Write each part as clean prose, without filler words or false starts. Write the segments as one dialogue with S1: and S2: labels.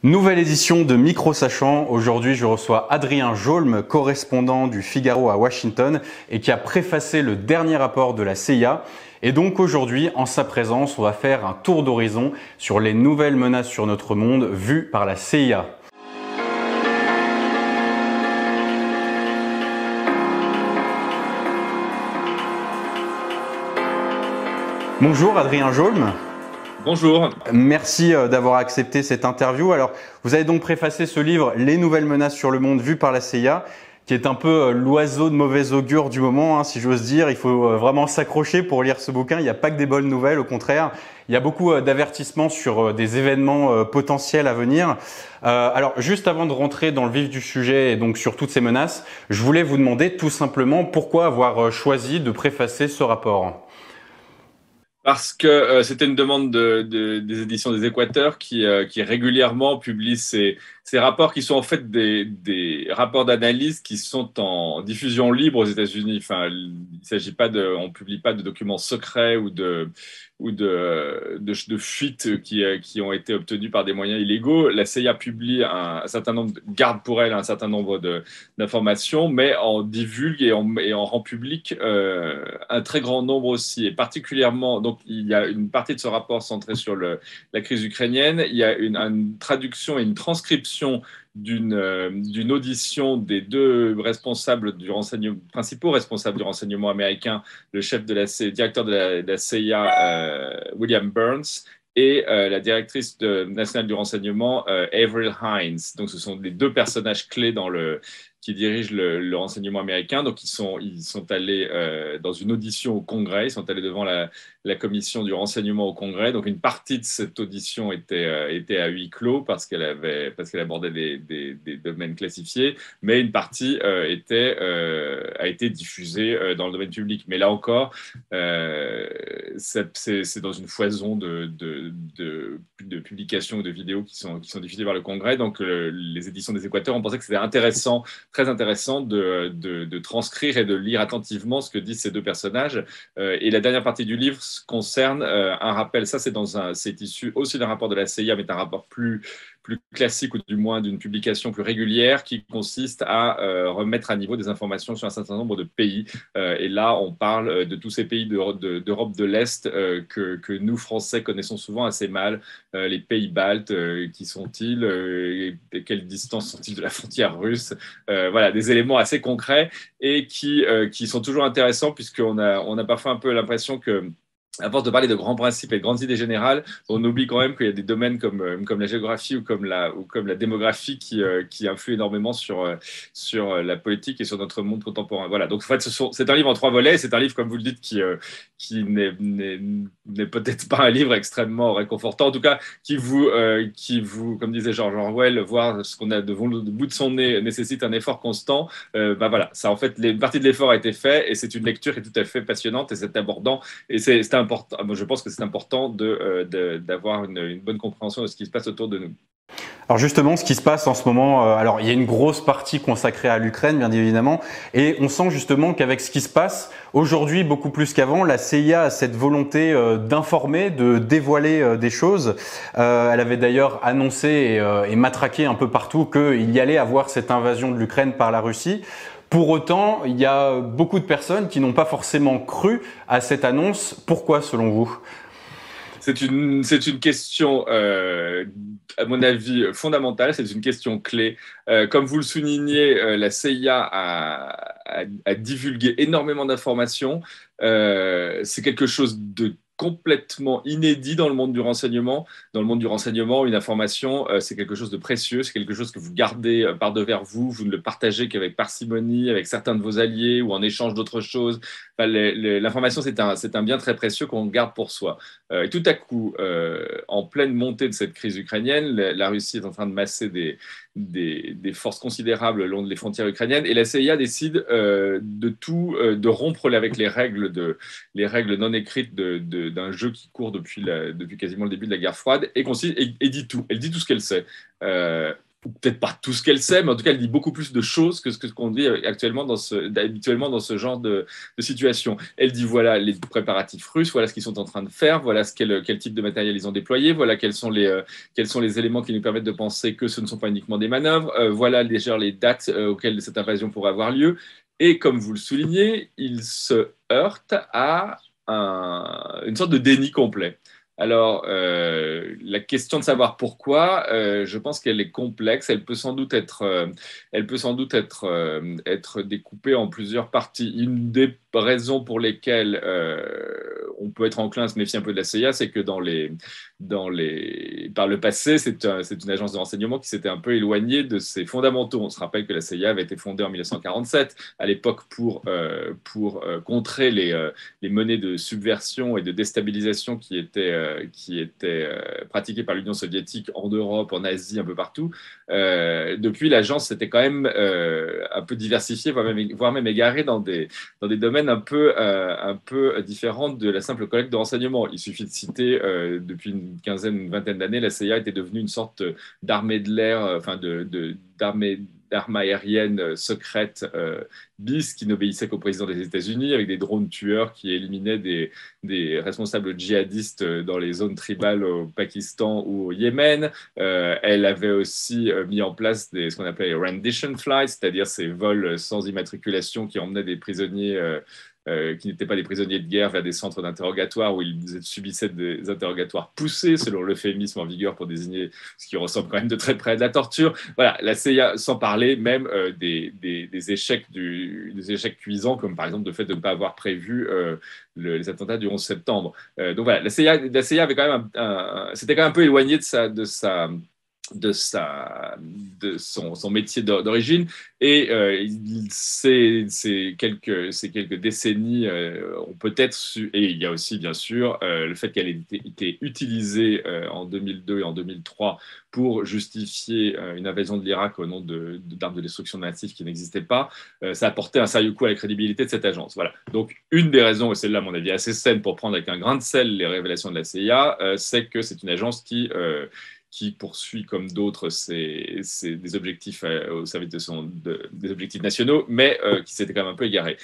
S1: Nouvelle édition de Micro Sachant. Aujourd'hui, je reçois Adrien Jolme, correspondant du Figaro à Washington et qui a préfacé le dernier rapport de la CIA. Et donc aujourd'hui, en sa présence, on va faire un tour d'horizon sur les nouvelles menaces sur notre monde vues par la CIA. Bonjour Adrien Jolme.
S2: Bonjour.
S1: Merci d'avoir accepté cette interview. Alors, vous avez donc préfacé ce livre, Les nouvelles menaces sur le monde vues par la CIA, qui est un peu l'oiseau de mauvais augure du moment, si j'ose dire. Il faut vraiment s'accrocher pour lire ce bouquin. Il n'y a pas que des bonnes nouvelles, au contraire. Il y a beaucoup d'avertissements sur des événements potentiels à venir. Alors, juste avant de rentrer dans le vif du sujet et donc sur toutes ces menaces, je voulais vous demander tout simplement pourquoi avoir choisi de préfacer ce rapport.
S2: Parce que c'était une demande des éditions des Équateurs qui régulièrement publient ces rapports qui sont en fait des rapports d'analyse qui sont en diffusion libre aux États-Unis. Enfin, il s'agit pas on publie pas de documents secrets ou de fuites qui ont été obtenues par des moyens illégaux. La CIA publie un certain nombre, garde pour elle un certain nombre d'informations, mais en divulgue et en rend public un très grand nombre aussi, et particulièrement, donc il y a une partie de ce rapport centrée sur la crise ukrainienne, il y a une traduction et une transcription d'une audition des deux principaux responsables du renseignement américain, le chef de directeur de la CIA, William Burns, et la directrice nationale du renseignement, Avril Haines. Donc, ce sont les deux personnages clés qui dirigent le renseignement américain. Donc, ils sont allés dans une audition au Congrès. Ils sont allés devant la commission du renseignement au Congrès. Donc, une partie de cette audition était à huis clos parce qu'elle abordait des domaines classifiés, mais une partie a été diffusée dans le domaine public. Mais là encore, c'est dans une foison de publications ou de vidéos qui sont diffusées par le Congrès. Donc, les éditions des Équateurs ont pensé que c'était très intéressant de transcrire et de lire attentivement ce que disent ces deux personnages. Et la dernière partie du livre concerne un rappel. Ça, c'est issu aussi d'un rapport de la CIA, mais un rapport plus classique, ou du moins d'une publication plus régulière, qui consiste à remettre à niveau des informations sur un certain nombre de pays. Et là, on parle de tous ces pays d'Europe de l'Est que nous, Français, connaissons souvent assez mal. Les pays baltes, qui sont-ils, quelle distance sont-ils de la frontière russe? Voilà, des éléments assez concrets et qui sont toujours intéressants, puisqu'on a parfois un peu l'impression que, à force de parler de grands principes et de grandes idées générales, on oublie quand même qu'il y a des domaines comme la géographie ou comme la démographie qui influent énormément sur la politique et sur notre monde contemporain. Voilà. Donc, en fait, c'est un livre en 3 volets. C'est un livre, comme vous le dites, qui n'est peut-être pas un livre extrêmement réconfortant. En tout cas, qui vous, comme disait George Orwell, voir ce qu'on a devant le bout de son nez nécessite un effort constant. Voilà. Ça, en fait, une partie de l'effort a été fait, et c'est une lecture qui est tout à fait passionnante, et c'est abordant. Et c'est important. Je pense que c'est important d'avoir une bonne compréhension de ce qui se passe autour de nous.
S1: Alors justement, ce qui se passe en ce moment, alors il y a une grosse partie consacrée à l'Ukraine, bien évidemment, et on sent justement qu'avec ce qui se passe aujourd'hui, beaucoup plus qu'avant, la CIA a cette volonté d'informer, de dévoiler des choses. Elle avait d'ailleurs annoncé et matraqué un peu partout qu'il y allait avoir cette invasion de l'Ukraine par la Russie. Pour autant, il y a beaucoup de personnes qui n'ont pas forcément cru à cette annonce. Pourquoi, selon vous ?
S2: C'est une question, à mon avis, fondamentale. C'est une question clé. Comme vous le soulignez, la CIA a divulgué énormément d'informations. C'est quelque chose de complètement inédit dans le monde du renseignement. Dans le monde du renseignement, une information, c'est quelque chose de précieux, c'est quelque chose que vous gardez par devers vous ne le partagez qu'avec parcimonie, avec certains de vos alliés ou en échange d'autres choses. Enfin, l'information, c'est un bien très précieux qu'on garde pour soi. Et tout à coup, en pleine montée de cette crise ukrainienne, la Russie est en train de masser des forces considérables le long des frontières ukrainiennes, et la CIA décide de rompre avec les règles non écrites d'un jeu qui court depuis quasiment le début de la guerre froide, et dit tout. Elle dit tout ce qu'elle sait. peut-être pas tout ce qu'elle sait, mais en tout cas, elle dit beaucoup plus de choses que ce qu'on dit habituellement dans ce genre de situation. Elle dit voilà les préparatifs russes, voilà ce qu'ils sont en train de faire, voilà quel type de matériel ils ont déployé, voilà quels sont les éléments qui nous permettent de penser que ce ne sont pas uniquement des manœuvres, voilà déjà les dates auxquelles cette invasion pourrait avoir lieu. Et comme vous le soulignez, il se heurte à une sorte de déni complet. Alors, la question de savoir pourquoi, je pense qu'elle est complexe. Elle peut sans doute être découpée en plusieurs parties. Une des raisons pour lesquelles on peut être enclin à se méfier un peu de la CIA, c'est que par le passé, c'est une agence de renseignement qui s'était un peu éloignée de ses fondamentaux. On se rappelle que la CIA avait été fondée en 1947, à l'époque pour contrer les menées de subversion et de déstabilisation qui étaient pratiquées par l'Union soviétique en Europe, en Asie, un peu partout. Depuis, l'agence s'était quand même un peu diversifiée, voire même égarée dans des domaines un peu différents de la simple collecte de renseignements. Il suffit de citer, depuis une vingtaine d'années, la CIA était devenue une sorte d'armée de l'air, enfin d'armes aériennes secrètes bis qui n'obéissaient qu'au président des États-Unis, avec des drones tueurs qui éliminaient des responsables djihadistes dans les zones tribales au Pakistan ou au Yémen. Elle avait aussi mis en place ce qu'on appelait les rendition flights, c'est-à-dire ces vols sans immatriculation qui emmenaient des prisonniers qui n'étaient pas des prisonniers de guerre vers des centres d'interrogatoire où ils subissaient des interrogatoires poussés, selon l'euphémisme en vigueur pour désigner ce qui ressemble quand même de très près à de la torture. Voilà, la CIA, sans parler même des échecs cuisants, comme par exemple le fait de ne pas avoir prévu les attentats du 11 septembre. Donc voilà, la CIA avait quand même s'était quand même un peu éloignée de son métier d'origine. Et ces quelques décennies ont peut-être su, et il y a aussi bien sûr le fait qu'elle ait été utilisée en 2002 et en 2003 pour justifier une invasion de l'Irak au nom d'armes de destruction massive qui n'existaient pas, ça a porté un sérieux coup à la crédibilité de cette agence. Voilà. Donc une des raisons, et celle-là à mon avis assez saine pour prendre avec un grain de sel les révélations de la CIA, c'est que c'est une agence qui poursuit comme d'autres des objectifs au service des objectifs nationaux, mais qui s'était quand même un peu égaré.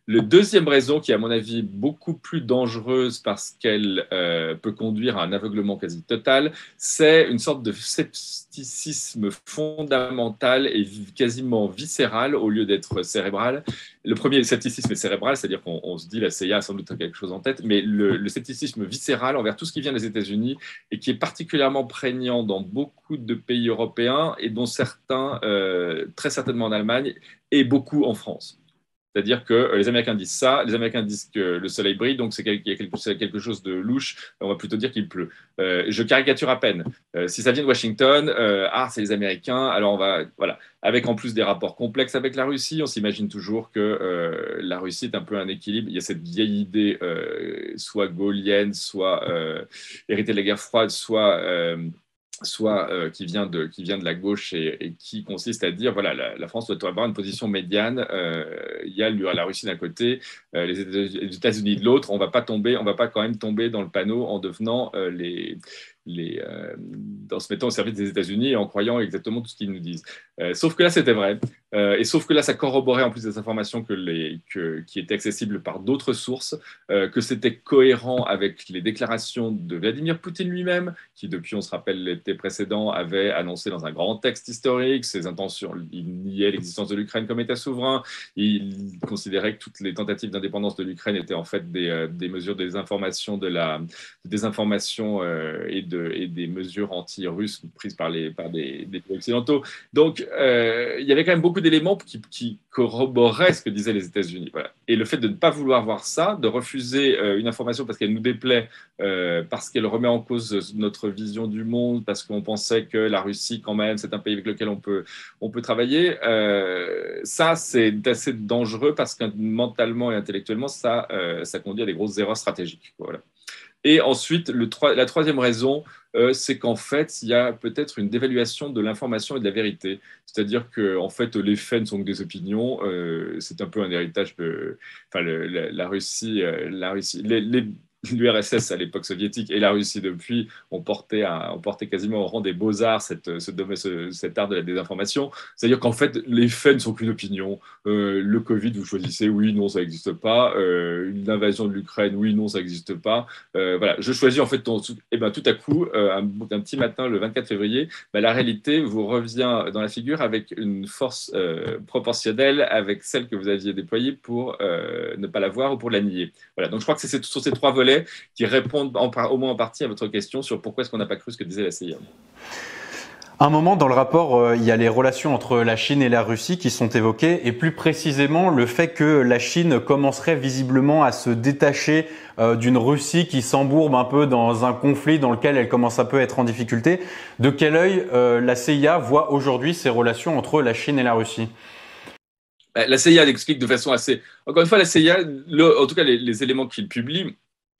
S2: La deuxième raison, qui est à mon avis beaucoup plus dangereuse parce qu'elle peut conduire à un aveuglement quasi total, c'est une sorte de scepticisme fondamental et quasiment viscéral au lieu d'être cérébral. Le premier, le scepticisme est cérébral, c'est-à-dire qu'on se dit la CIA a sans doute quelque chose en tête, mais le scepticisme viscéral envers tout ce qui vient des États-Unis et qui est particulièrement prégnant dans beaucoup de pays européens et dont certains, très certainement en Allemagne, et beaucoup en France. C'est-à-dire que les Américains disent ça, les Américains disent que le soleil brille, donc c'est quelque chose de louche, on va plutôt dire qu'il pleut. Je caricature à peine. Si ça vient de Washington, c'est les Américains, alors on va... Voilà. Avec en plus des rapports complexes avec la Russie, on s'imagine toujours que la Russie est un peu un équilibre. Il y a cette vieille idée, soit gaullienne, soit héritée de la guerre froide, soit qui vient de la gauche et qui consiste à dire voilà la France doit avoir une position médiane. Il y a la Russie d'un côté, les États-Unis de l'autre. On va pas quand même tomber dans le panneau en devenant en se mettant au service des États-Unis et en croyant exactement tout ce qu'ils nous disent. Sauf que là, c'était vrai. Et sauf que là, ça corroborait en plus des informations qui étaient accessibles par d'autres sources, que c'était cohérent avec les déclarations de Vladimir Poutine lui-même, qui depuis, on se rappelle, l'été précédent, avait annoncé dans un grand texte historique ses intentions. Il niait l'existence de l'Ukraine comme État souverain. Il considérait que toutes les tentatives d'indépendance de l'Ukraine étaient en fait des mesures de désinformation, et des mesures anti-russes prises par des pays occidentaux. Donc, il y avait quand même beaucoup d'éléments qui corroboraient ce que disaient les États-Unis. Voilà. Et le fait de ne pas vouloir voir ça, de refuser une information parce qu'elle nous déplaît, parce qu'elle remet en cause notre vision du monde, parce qu'on pensait que la Russie, quand même, c'est un pays avec lequel on peut travailler, ça, c'est assez dangereux parce que mentalement et intellectuellement, ça conduit à des grosses erreurs stratégiques. Voilà. Et ensuite, la troisième raison, c'est qu'en fait, il y a peut-être une dévaluation de l'information et de la vérité. C'est-à-dire que, en fait, les faits ne sont que des opinions. C'est un peu un héritage de, enfin, la Russie, l'URSS à l'époque soviétique et la Russie depuis ont porté quasiment au rang des beaux-arts cet art de la désinformation. C'est-à-dire qu'en fait, les faits ne sont qu'une opinion. Le Covid, vous choisissez, oui, non, ça n'existe pas. L'invasion de l'Ukraine, oui, non, ça n'existe pas. Voilà, je choisis en fait, et ben, tout à coup, un petit matin, le 24 février, ben, la réalité vous revient dans la figure avec une force proportionnelle avec celle que vous aviez déployée pour ne pas la voir ou pour la nier. Voilà, donc je crois que c'est sur ces trois volets qui répondent au moins en partie à votre question sur pourquoi est-ce qu'on n'a pas cru ce que disait la CIA.
S1: À un moment dans le rapport, il y a les relations entre la Chine et la Russie qui sont évoquées et plus précisément le fait que la Chine commencerait visiblement à se détacher d'une Russie qui s'embourbe un peu dans un conflit dans lequel elle commence un peu à être en difficulté. De quel œil la CIA voit aujourd'hui ces relations entre la Chine et la Russie ?
S2: La CIA l'explique de façon assez... Encore une fois, la CIA, en tout cas les éléments qu'il publie,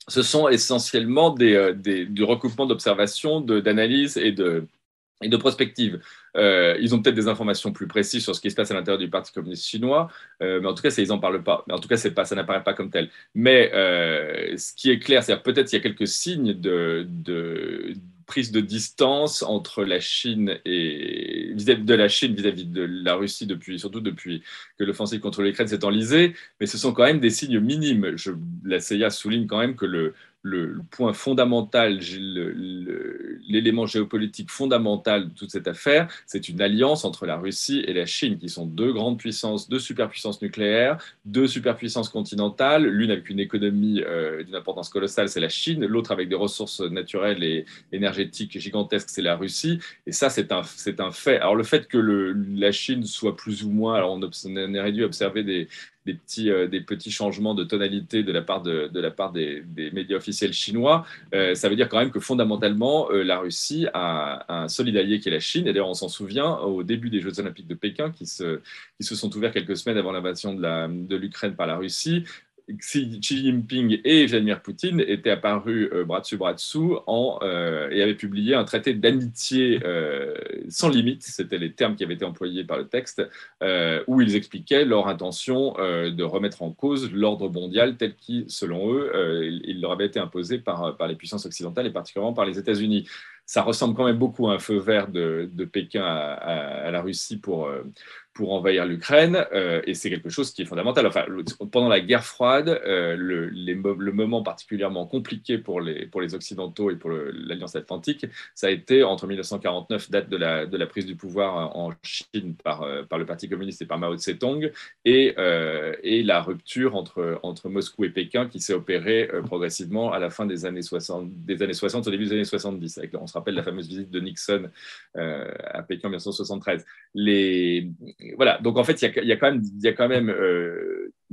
S2: ce sont essentiellement du recoupement d'observations, d'analyses et de prospectives. Ils ont peut-être des informations plus précises sur ce qui se passe à l'intérieur du Parti communiste chinois, mais en tout cas, ils n'en parlent pas. Mais en tout cas, ça n'apparaît pas comme tel. Mais ce qui est clair, c'est peut-être qu'il y a quelques signes de prise de distance entre la Chine et vis-à-vis de la Russie surtout depuis que l'offensive contre l'Ukraine s'est enlisée, mais ce sont quand même des signes minimes. La CIA souligne quand même que le point fondamental, l'élément géopolitique fondamental de toute cette affaire, c'est une alliance entre la Russie et la Chine, qui sont deux grandes puissances, deux superpuissances nucléaires, deux superpuissances continentales, l'une avec une économie d'une importance colossale, c'est la Chine, l'autre avec des ressources naturelles et énergétiques gigantesques, c'est la Russie. Et ça, c'est un fait. Alors le fait que la Chine soit plus ou moins, alors on est réduit à observer des petits changements de tonalité de la part des médias officiels chinois, ça veut dire quand même que fondamentalement, la Russie a un solide allié qui est la Chine. Et d'ailleurs, on s'en souvient au début des Jeux Olympiques de Pékin, qui se sont ouverts quelques semaines avant l'invasion de l'Ukraine par la Russie. Xi Jinping et Vladimir Poutine étaient apparus bras dessus bras dessous et avaient publié un traité d'amitié sans limite, c'était les termes qui avaient été employés par le texte, où ils expliquaient leur intention de remettre en cause l'ordre mondial tel qui, selon eux, il leur avait été imposé par les puissances occidentales et particulièrement par les États-Unis. Ça ressemble quand même beaucoup à un feu vert de Pékin à la Russie pour envahir l'Ukraine, et c'est quelque chose qui est fondamental. Enfin, pendant la guerre froide, le moment particulièrement compliqué pour les Occidentaux et pour l'Alliance Atlantique, ça a été entre 1949, date de la prise du pouvoir en Chine par le Parti communiste et par Mao Tse-tung, et la rupture entre Moscou et Pékin qui s'est opérée progressivement à la fin des années 60 au début des années 70. On se rappelle la fameuse visite de Nixon à Pékin en 1973. Voilà, donc en fait, il y a quand même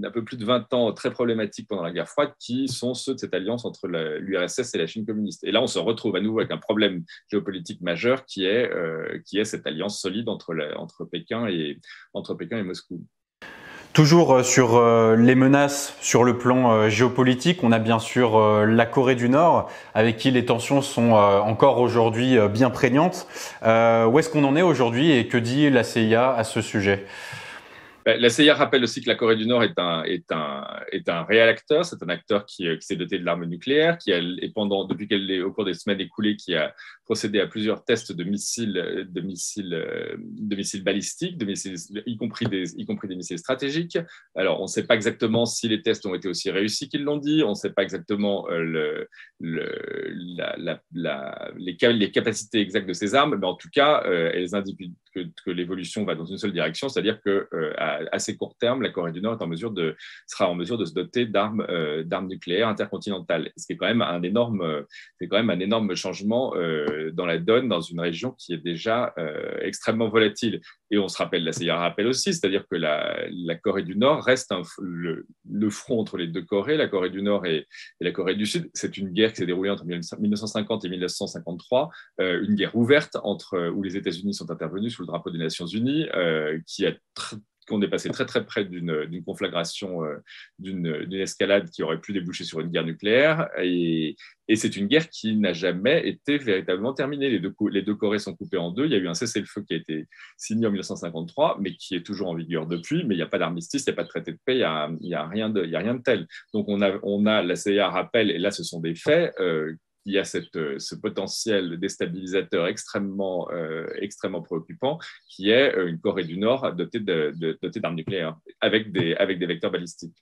S2: un peu plus de 20 ans très problématiques pendant la guerre froide qui sont ceux de cette alliance entre l'URSS et la Chine communiste. Et là, on se retrouve à nouveau avec un problème géopolitique majeur qui est cette alliance solide entre Pékin et Moscou.
S1: Toujours sur les menaces sur le plan géopolitique, on a bien sûr la Corée du Nord, avec qui les tensions sont encore aujourd'hui bien prégnantes. Où est-ce qu'on en est aujourd'hui et que dit la CIA à ce sujet ?
S2: La CIA rappelle aussi que la Corée du Nord est un réel acteur. C'est un acteur qui s'est doté de l'arme nucléaire, au cours des semaines écoulées, qui a procédé à plusieurs tests de missiles balistiques, y compris des missiles stratégiques. Alors, on ne sait pas exactement si les tests ont été aussi réussis qu'ils l'ont dit. On ne sait pas exactement les capacités exactes de ces armes, mais en tout cas, elles indiquent que l'évolution va dans une seule direction, c'est-à-dire que à assez court terme, la Corée du Nord sera en mesure de se doter d'armes nucléaires intercontinentales, ce qui est quand même un énorme changement dans la donne dans une région qui est déjà extrêmement volatile. Et on se rappelle, la CIA rappelle aussi, c'est-à-dire que la Corée du Nord reste le front entre les deux Corées, la Corée du Nord et la Corée du Sud. C'est une guerre qui s'est déroulée entre 1950 et 1953, une guerre ouverte où les États-Unis sont intervenus sous le drapeau des Nations Unies, qui a qu'on est passé très très près d'une conflagration, d'une escalade qui aurait pu déboucher sur une guerre nucléaire. Et c'est une guerre qui n'a jamais été véritablement terminée. Les deux Corées sont coupées en deux. Il y a eu un cessez-le-feu qui a été signé en 1953, mais qui est toujours en vigueur depuis. Mais il n'y a pas d'armistice, il n'y a pas de traité de paix, il n'y a rien de tel. Donc on a la CIA rappelle, et là ce sont des faits, il y a ce potentiel déstabilisateur extrêmement préoccupant, qui est une Corée du Nord dotée d'armes nucléaires, avec des vecteurs balistiques.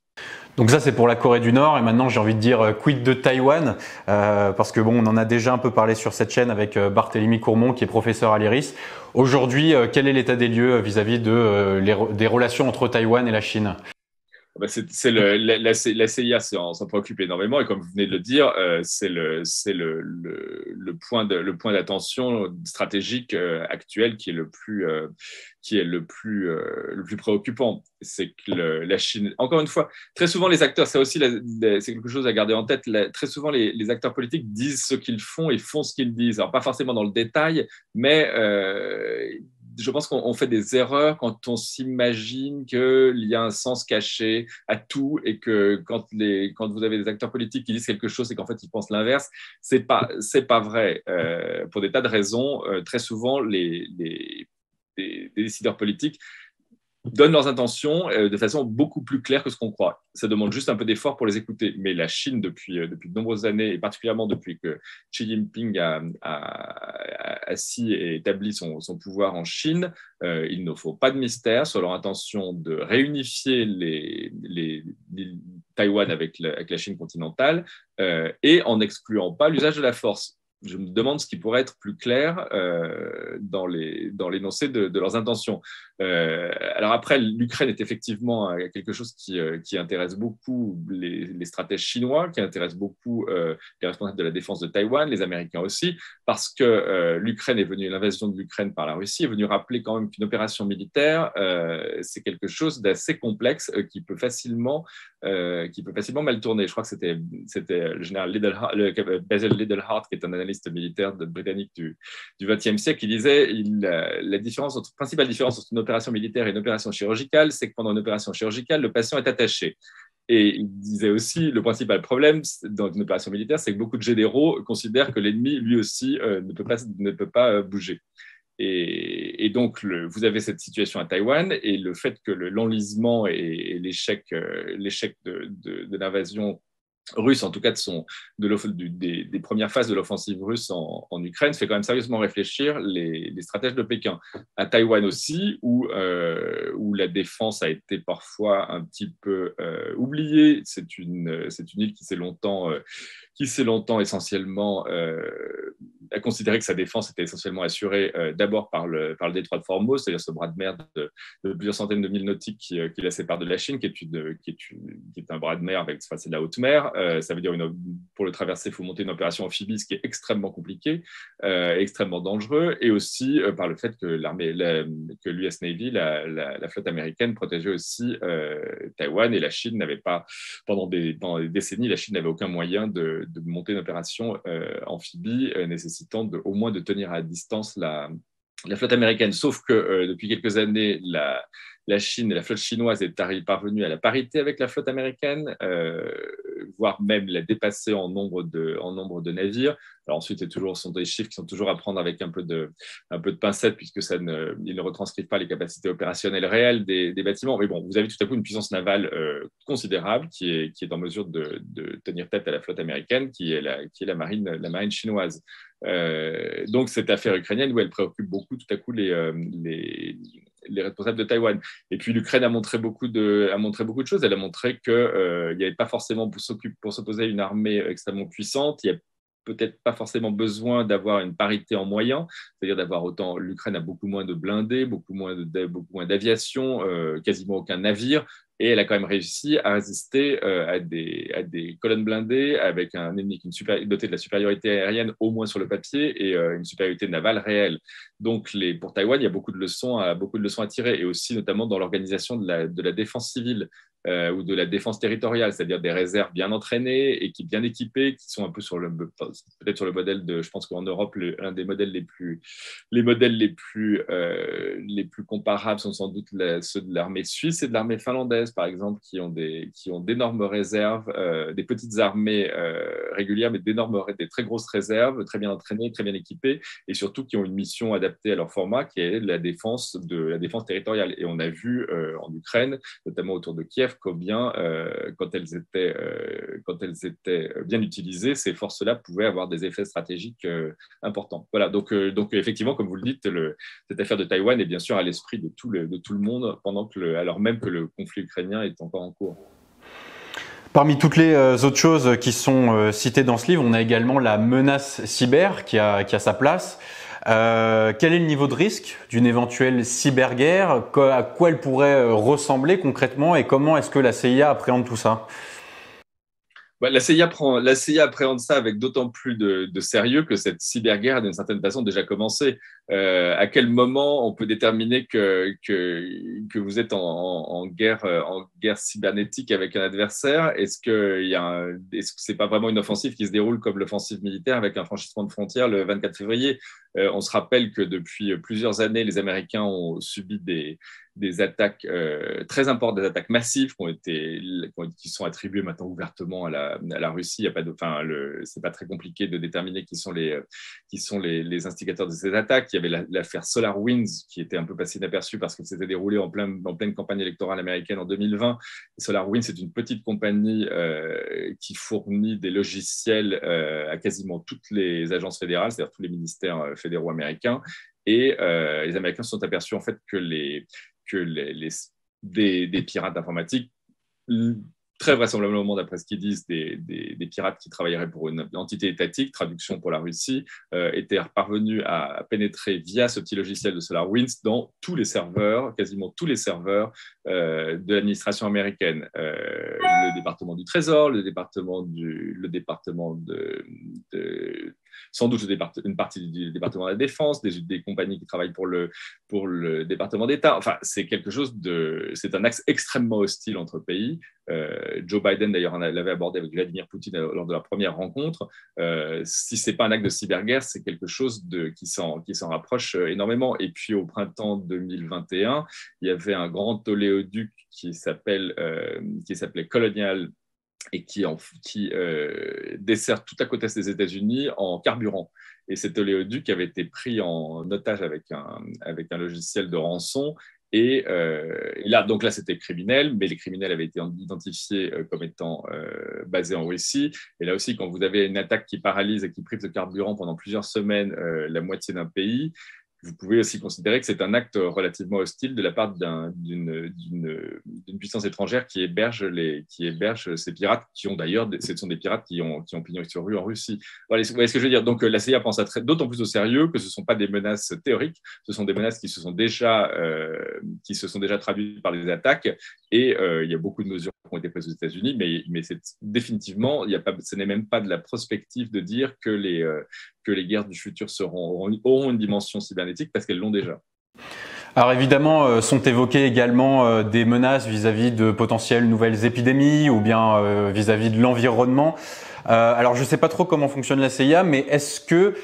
S1: Donc ça, c'est pour la Corée du Nord. Et maintenant, j'ai envie de dire quid de Taïwan, parce que bon, on en a déjà un peu parlé sur cette chaîne avec Barthélemy Courmont, qui est professeur à l'IRIS. Aujourd'hui, quel est l'état des lieux vis-à-vis des relations entre Taïwan et la Chine?
S2: La CIA s'en préoccupe énormément, et comme vous venez de le dire, c'est le point d'attention stratégique actuel qui est le plus préoccupant. C'est que la Chine, encore une fois, très souvent les acteurs, c'est aussi c'est quelque chose à garder en tête. Très souvent les acteurs politiques disent ce qu'ils font et font ce qu'ils disent. Alors pas forcément dans le détail, mais je pense qu'on fait des erreurs quand on s'imagine qu'il y a un sens caché à tout, et que quand vous avez des acteurs politiques qui disent quelque chose et qu'en fait ils pensent l'inverse, c'est pas vrai. Pour des tas de raisons, très souvent des décideurs politiques donnent leurs intentions de façon beaucoup plus claire que ce qu'on croit. Ça demande juste un peu d'effort pour les écouter. Mais la Chine, depuis de nombreuses années, et particulièrement depuis que Xi Jinping a assis et établi son pouvoir en Chine, il ne faut pas de mystère sur leur intention de réunifier Taïwan avec la Chine continentale, et en n'excluant pas l'usage de la force. Je me demande ce qui pourrait être plus clair dans l'énoncé de leurs intentions. Alors après, l'Ukraine est effectivement quelque chose qui intéresse beaucoup les stratèges chinois, qui intéresse beaucoup les responsables de la défense de Taïwan, les Américains aussi, parce que l'invasion de l'Ukraine par la Russie est venue rappeler quand même qu'une opération militaire, c'est quelque chose d'assez complexe qui peut facilement mal tourner. Je crois que c'était le général Basil Liddell-Hart, qui est un analyste militaire britannique du XXe siècle, qui disait la principale différence entre une opération militaire et une opération chirurgicale, c'est que pendant une opération chirurgicale, le patient est attaché. Et il disait aussi, le principal problème dans une opération militaire, c'est que beaucoup de généraux considèrent que l'ennemi, lui aussi, ne peut pas bouger. Et donc, vous avez cette situation à Taïwan, et le fait que l'enlisement et l'échec de l'invasion russe, en tout cas des premières phases de l'offensive russe en Ukraine, fait quand même sérieusement réfléchir les stratèges de Pékin. À Taïwan aussi, où la défense a été parfois un petit peu oubliée. C'est une île qui s'est longtemps essentiellement a considéré que sa défense était essentiellement assurée d'abord par le détroit de Formose, c'est-à-dire ce bras de mer de plusieurs centaines de milles nautiques qui la sépare de la Chine, qui est un bras de mer c'est de la haute mer. Ça veut dire pour le traverser, il faut monter une opération amphibie, ce qui est extrêmement compliqué, extrêmement dangereux, et aussi par le fait que l'US Navy, la flotte américaine, protégeait aussi Taïwan, et la Chine n'avait pas, pendant des décennies, la Chine n'avait aucun moyen de monter une opération amphibie nécessitant au moins de tenir à distance la flotte américaine. Sauf que depuis quelques années, la Chine et la flotte chinoise est parvenue à la parité avec la flotte américaine, voire même la dépasser en nombre de navires. Alors ensuite, ce sont des chiffres qui sont toujours à prendre avec un peu de pincette, puisque ils ne retranscrivent pas les capacités opérationnelles réelles des bâtiments. Mais bon, vous avez tout à coup une puissance navale considérable qui est en mesure de tenir tête à la flotte américaine, qui est la marine chinoise. Donc cette affaire ukrainienne, où elle préoccupe beaucoup tout à coup les responsables de Taïwan. Et puis l'Ukraine a montré beaucoup de choses. Elle a montré qu'il n'y avait pas forcément pour s'opposer à une armée extrêmement puissante. Il y a peut-être pas forcément besoin d'avoir une parité en moyens, c'est-à-dire d'avoir autant. L'Ukraine a beaucoup moins de blindés, beaucoup moins d'aviation, quasiment aucun navire. Et elle a quand même réussi à résister à des colonnes blindées avec un ennemi doté de la supériorité aérienne, au moins sur le papier, et une supériorité navale réelle. Donc, pour Taïwan, il y a beaucoup de leçons à tirer, et aussi notamment dans l'organisation de la défense civile. ou de la défense territoriale, c'est-à-dire des réserves bien entraînées et bien équipées, qui sont un peu peut-être sur le modèle de, je pense qu'en Europe, l'un des modèles les modèles les plus comparables sont sans doute ceux de l'armée suisse et de l'armée finlandaise, par exemple, qui ont d'énormes réserves, des petites armées régulières, mais des très grosses réserves, très bien entraînées, très bien équipées, et surtout qui ont une mission adaptée à leur format, qui est la défense territoriale. Et on a vu en Ukraine, notamment autour de Kiev, combien, quand elles étaient bien utilisées, ces forces-là pouvaient avoir des effets stratégiques importants. Voilà, donc effectivement, comme vous le dites, cette affaire de Taïwan est bien sûr à l'esprit de tout le monde, alors même que le conflit ukrainien est encore en cours.
S1: Parmi toutes les autres choses qui sont citées dans ce livre, on a également la menace cyber qui a sa place. Quel est le niveau de risque d'une éventuelle cyberguerre? À quoi elle pourrait ressembler concrètement et comment est-ce que la CIA appréhende tout ça?
S2: La CIA appréhende ça avec d'autant plus de sérieux que cette cyberguerre a d'une certaine façon déjà commencé. À quel moment on peut déterminer que vous êtes en guerre cybernétique avec un adversaire? Est-ce que c'est pas vraiment une offensive qui se déroule comme l'offensive militaire avec un franchissement de frontières le 24 février? On se rappelle que depuis plusieurs années, les Américains ont subi des attaques très importantes, des attaques massives qui sont attribuées maintenant ouvertement à la Russie. C'est pas très compliqué de déterminer qui sont les instigateurs de ces attaques. Il y avait l'affaire SolarWinds qui était un peu passée inaperçue parce qu'elle s'était déroulée en pleine campagne électorale américaine en 2020. SolarWinds, c'est une petite compagnie qui fournit des logiciels à quasiment toutes les agences fédérales, c'est-à-dire tous les ministères fédéraux américains. Et les Américains se sont aperçus en fait que des pirates informatiques, très vraisemblablement, d'après ce qu'ils disent, des pirates qui travailleraient pour une entité étatique, traduction pour la Russie, étaient parvenus à pénétrer via ce petit logiciel de SolarWinds dans tous les serveurs, quasiment tous les serveurs de l'administration américaine. Le département du Trésor, le département sans doute une partie du département de la Défense, des compagnies qui travaillent pour le département d'État. Enfin, c'est un axe extrêmement hostile entre pays. Joe Biden, d'ailleurs, l'avait abordé avec Vladimir Poutine lors de leur première rencontre. Si ce n'est pas un acte de cyberguerre, c'est quelque chose qui s'en rapproche énormément. Et puis, au printemps 2021, il y avait un grand oléoduc qui s'appelait Colonial et qui dessert toute la côte est des États-Unis en carburant. Et cet oléoduc avait été pris en otage avec un logiciel de rançon. Et donc là, c'était criminel, mais les criminels avaient été identifiés comme étant basés en Russie. Et là aussi, quand vous avez une attaque qui paralyse et qui prive de carburant pendant plusieurs semaines la moitié d'un pays, vous pouvez aussi considérer que c'est un acte relativement hostile de la part d'une puissance étrangère qui héberge ces pirates, qui ont d'ailleurs, ce sont des pirates qui ont pignon sur rue en Russie. Voilà, vous voyez ce que je veux dire? Donc la CIA pense d'autant plus au sérieux que ce ne sont pas des menaces théoriques, ce sont des menaces qui se sont déjà traduites par des attaques, et il y a beaucoup de mesures qui ont été prises aux États-Unis, mais c'est définitivement, ce n'est même pas de la prospective de dire que les guerres du futur auront une dimension cybernétique, parce qu'elles l'ont déjà.
S1: Alors évidemment, sont évoquées également des menaces vis-à-vis de potentielles nouvelles épidémies ou bien vis-à-vis de l'environnement. Alors je ne sais pas trop comment fonctionne la CIA, mais est-ce que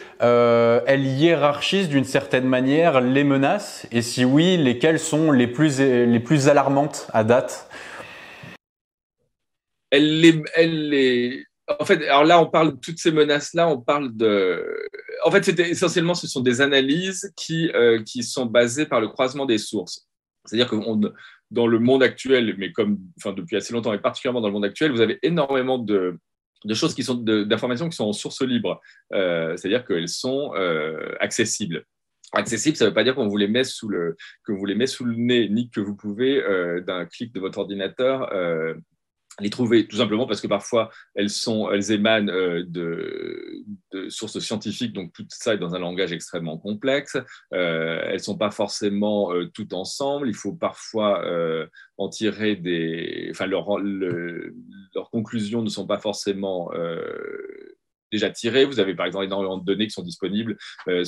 S1: elle hiérarchise d'une certaine manière les menaces? Et si oui, lesquelles sont les plus alarmantes à date?
S2: En fait, alors là, on parle de toutes ces menaces-là, on parle de. En fait, essentiellement, ce sont des analyses qui sont basées par le croisement des sources. C'est-à-dire que dans le monde actuel, mais depuis assez longtemps, et particulièrement dans le monde actuel, vous avez énormément de choses d'informations qui sont en source libre. C'est-à-dire qu'elles sont accessibles. Accessible, ça ne veut pas dire qu'on vous les met sous le nez, ni que vous pouvez, d'un clic de votre ordinateur, les trouver, tout simplement parce que parfois elles émanent de sources scientifiques, donc tout ça est dans un langage extrêmement complexe. Elles ne sont pas forcément toutes ensemble. Il faut parfois en tirer leurs conclusions ne sont pas forcément déjà tirées. Vous avez par exemple énormément de données qui sont disponibles des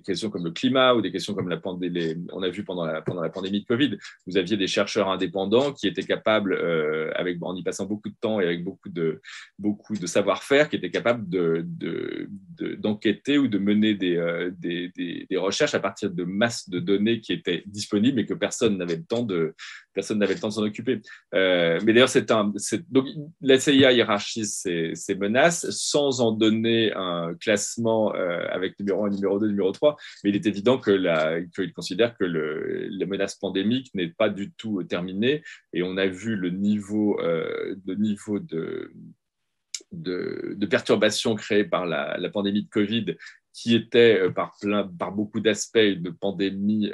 S2: questions comme le climat ou des questions comme on a vu pendant la pandémie de Covid. Vous aviez des chercheurs indépendants qui étaient capables, en y passant beaucoup de temps et avec beaucoup de savoir-faire, qui étaient capables d'enquêter ou de mener des recherches à partir de masses de données qui étaient disponibles mais que personne n'avait le temps de s'en occuper. Mais d'ailleurs, donc la CIA hiérarchise ces menaces sans en donner un classement avec numéro 1, numéro 2, numéro 3, mais il est évident qu'il considère que la menace pandémique n'est pas du tout terminée, et on a vu le niveau de perturbations créées par la pandémie de Covid, qui était par beaucoup d'aspects une pandémie.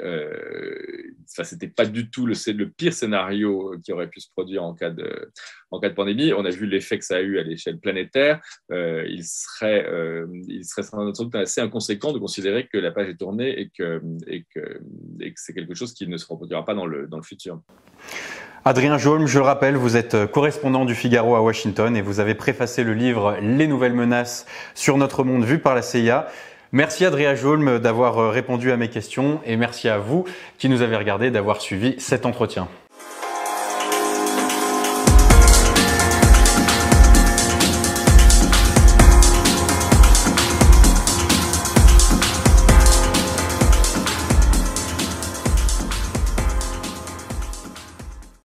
S2: C'était pas du tout le pire scénario qui aurait pu se produire en cas de pandémie. On a vu l'effet que ça a eu à l'échelle planétaire. Il serait sans doute assez inconséquent de considérer que la page est tournée et que c'est quelque chose qui ne se reproduira pas dans le futur.
S1: Adrien Jaulme, je le rappelle, vous êtes correspondant du Figaro à Washington et vous avez préfacé le livre « Les nouvelles menaces sur notre monde vu par la CIA ». Merci Adrien Jaulme d'avoir répondu à mes questions et merci à vous qui nous avez regardé d'avoir suivi cet entretien.